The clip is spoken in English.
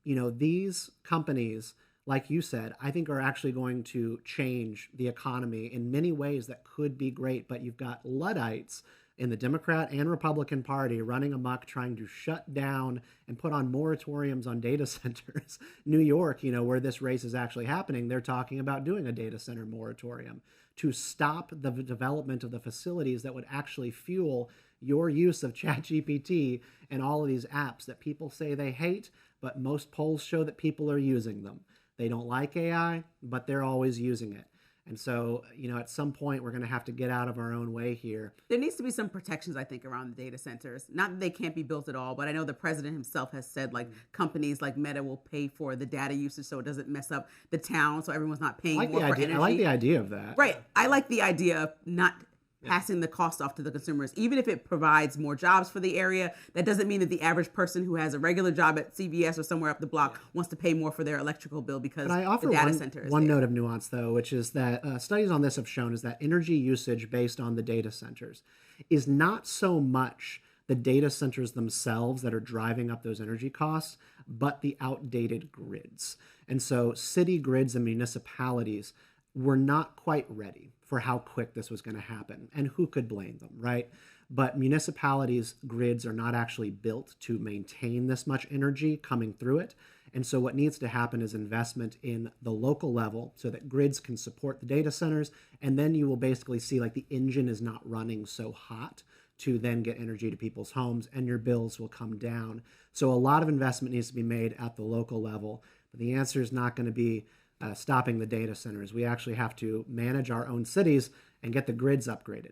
these companies, like you said, I think are actually going to change the economy in many ways that could be great. But you've got Luddites in the Democrat and Republican Party running amok, trying to shut down and put on moratoriums on data centers. New York, where this race is actually happening, they're talking about doing a data center moratorium to stop the development of the facilities that would actually fuel your use of ChatGPT and all of these apps that people say they hate, but most polls show that people are using them. They don't like AI, but they're always using it. And so, at some point, we're going to have to get out of our own way here. There needs to be some protections, I think, around the data centers. Not that they can't be built at all, but I know the president himself has said, like, companies like Meta will pay for the data usage so it doesn't mess up the town, so everyone's not paying more for energy. I like the idea of that. Right. I like the idea of not passing the cost off to the consumers, even if it provides more jobs for the area. That doesn't mean that the average person who has a regular job at CVS or somewhere up the block wants to pay more for their electrical bill because the data center is one there. note of nuance, though, which is that studies on this have shown is that energy usage based on the data centers is not so much the data centers themselves that are driving up those energy costs, but the outdated grids. And so city grids and municipalities were not quite ready for how quick this was going to happen, and who could blame them, right? But municipalities' grids are not actually built to maintain this much energy coming through it. And so what needs to happen is investment in the local level so that grids can support the data centers. And then you will basically see like the engine is not running so hot to then get energy to people's homes, and your bills will come down. So a lot of investment needs to be made at the local level. But the answer is not going to be stopping the data centers. We actually have to manage our own cities and get the grids upgraded.